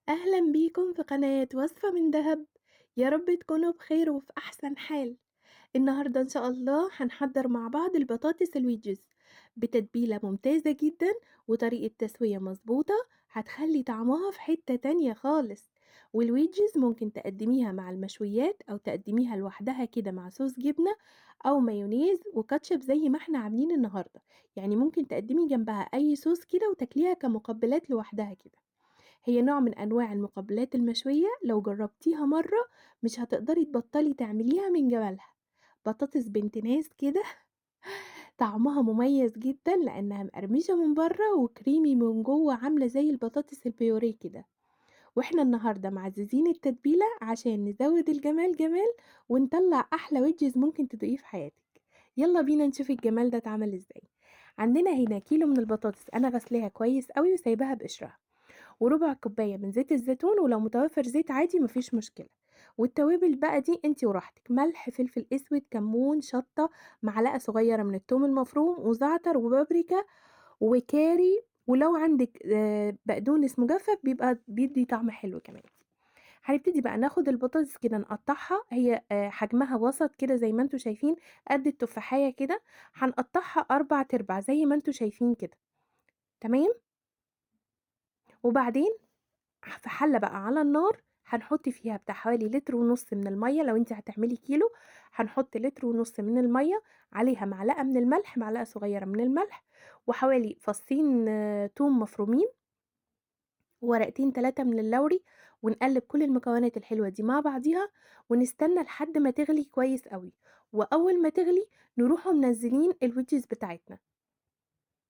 أهلا بيكم في قناة وصفة من دهب. يا رب تكونوا بخير وفي أحسن حال. النهاردة إن شاء الله هنحضر مع بعض البطاطس الويدجز بتتبيلة ممتازة جدا وطريقة تسوية مظبوطة هتخلي طعمها في حتة تانية خالص. والويدجز ممكن تقدميها مع المشويات أو تقدميها لوحدها كده مع صوص جبنة أو مايونيز وكاتشب زي ما احنا عاملين النهاردة. يعني ممكن تقدمي جنبها أي صوص كده وتاكليها كمقبلات لوحدها كده. هي نوع من أنواع المقبلات المشوية، لو جربتيها مرة مش هتقدري تبطلي تعمليها من جمالها. بطاطس بنت ناس كده طعمها مميز جدا لأنها مقرمشة من بره وكريمي من جوه، عاملة زي البطاطس البيوريه كده. واحنا النهاردة معززين التتبيلة عشان نزود الجمال جمال ونطلع أحلى ويدجز ممكن تدوقيه في حياتك. يلا بينا نشوف الجمال ده اتعمل ازاي. عندنا هنا كيلو من البطاطس أنا غسلاها كويس قوي وسايباها بقشرها، وربع كوباية من زيت الزيتون، ولو متوفر زيت عادي مفيش مشكلة. والتوابل بقى دي انتي وراحتك: ملح، فلفل اسود، كمون، شطة، معلقة صغيرة من الثوم المفروم، وزعتر، وبابريكا، وكاري، ولو عندك بقدونس مجفف بيبقى بيدي طعم حلو كمان. هنبتدي بقى ناخد البطاطس كده نقطعها، هي حجمها وسط كده زي ما انتوا شايفين، قد التفاحية كده. هنقطعها 4 تربع زي ما انتوا شايفين كده. تمام. وبعدين في حلة بقى على النار هنحط فيها بتاع حوالي لتر ونص من المية. لو انت هتعملي كيلو هنحط لتر ونص من المية، عليها معلقة من الملح، معلقة صغيرة من الملح، وحوالي فصين توم مفرومين، وورقتين 3 من اللوري. ونقلب كل المكونات الحلوة دي مع بعضيها ونستنى لحد ما تغلي كويس قوي. وأول ما تغلي نروحوا منزلين الويدجز بتاعتنا.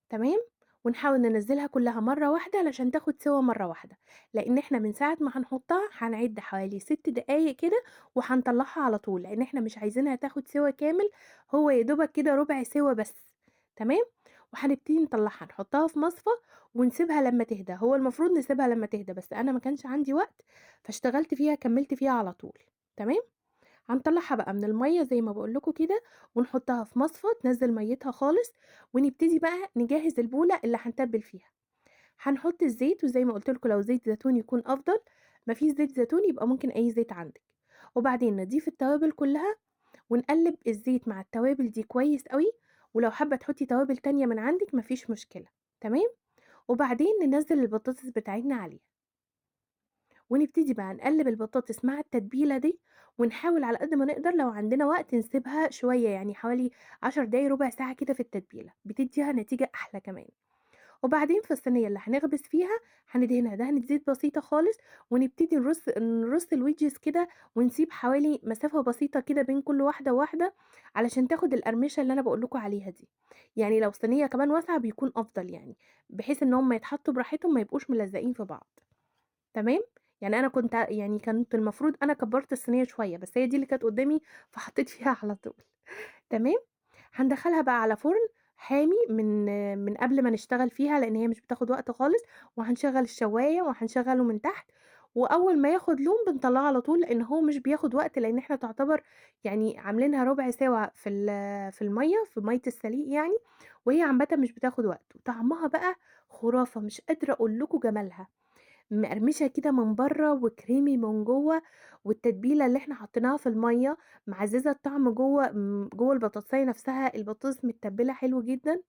تمام. ونحاول ننزلها كلها مرة واحدة علشان تاخد سوا مرة واحدة، لان احنا من ساعة ما هنحطها هنعد حوالي 6 دقايق كده وهنطلعها على طول، لان احنا مش عايزينها تاخد سوا كامل، هو يدوبك كده ربع سوا بس. تمام. وهنبتدي نطلعها نحطها في مصفى ونسيبها لما تهدى. هو المفروض نسيبها لما تهدى بس انا ما كانش عندي وقت فاشتغلت فيها كملت فيها على طول. تمام. هنطلعها بقى من المية زي ما بقول لكم كده ونحطها في مصفى تنزل ميتها خالص، ونبتدي بقى نجهز البولة اللي هنتبل فيها. هنحط الزيت، وزي ما قلت لكم لو زيت زيتون يكون افضل، مفيش زيت زيتون يبقى ممكن اي زيت عندك. وبعدين نضيف التوابل كلها ونقلب الزيت مع التوابل دي كويس قوي، ولو حابة تحطي توابل تانية من عندك مفيش مشكلة. تمام. وبعدين ننزل البطاطس بتاعتنا عليها ونبتدي بقى نقلب البطاطس مع التتبيلة دي، ونحاول على قد ما نقدر لو عندنا وقت نسيبها شوية، يعني حوالي 10 دقايق ربع ساعة كده في التتبيلة بتديها نتيجة أحلى كمان. وبعدين في الصينية اللي هنخبز فيها هندهنها دهنة زيت بسيطة خالص، ونبتدي نرص الويدجز كده، ونسيب حوالي مسافة بسيطة كده بين كل واحدة وواحدة علشان تاخد القرمشة اللي أنا بقولكوا عليها دي. يعني لو صينية كمان واسعة بيكون أفضل، يعني بحيث إن هم يتحطوا براحتهم ما يبقوش ملزقين في بعض. تمام. يعني أنا كنت يعني كانت المفروض أنا كبّرت الصينية شوية، بس هي دي اللي كانت قدّامي فحطيت فيها على طول. تمام. هندخّلها بقى على فرن حامي من قبل ما نشتغل فيها، لإن هي مش بتاخد وقت خالص، وهنشغّل الشواية وهنشغّله من تحت، وأول ما ياخد لون بنطلّعه على طول، لإن هو مش بياخد وقت، لإن إحنا تعتبر يعني عاملينها ربع سوا في المَيّة، في مَيّة السليق يعني، وهي عامةً مش بتاخد وقت، وطعمها بقى خرافة مش قادرة أقول لكم جمالها. مقرمشة كده من برّه وكريمي من جوّه، والتتبيلة اللي إحنا حطيناها في المَيّة معزّزة الطعم جوّه جوّه البطاطساية نفسها، البطاطس متبّلة حلو جدًا،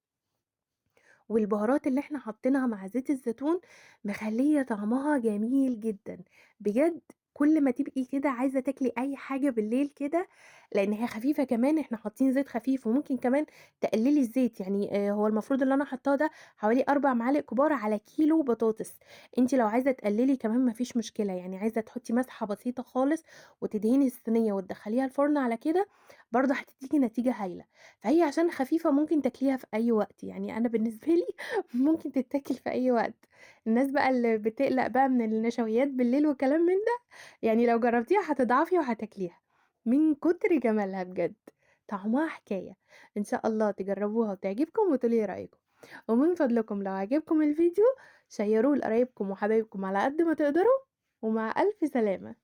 والبهارات اللي إحنا حاطينها مع زيت الزيتون مخلية طعمها جميل جدًا. بجد كل ما تبقي كده عايزة تاكلي أي حاجة بالليل كده، لإن هي خفيفة كمان، إحنا حاطين زيت خفيف، وممكن كمان تقللي الزيت. يعني هو المفروض اللي أنا حاطاه ده حوالي 4 معالق كبار على كيلو بطاطس. أنتِ لو عايزة تقللي كمان ما فيش مشكلة، يعني عايزة تحطي مسحة بسيطة خالص وتدهني الصينية وتدخليها الفرن على كده برضه هتديكِ نتيجة هايلة. فهي عشان خفيفة ممكن تاكليها في أي وقت، يعني أنا بالنسبة لي ممكن تتاكل في أي وقت. الناس بقى اللي بتقلق بقى من النشويات بالليل وكلام من ده، يعني لو جربتيها هتضعفي وهتاكليها من كتر جمالها بجد. طعمها حكاية. إن شاء الله تجربوها وتعجبكم وتقولي رأيكم. ومن فضلكم لو عجبكم الفيديو شيروه لقرايبكم وحبايبكم على قد ما تقدروا، ومع ألف سلامة.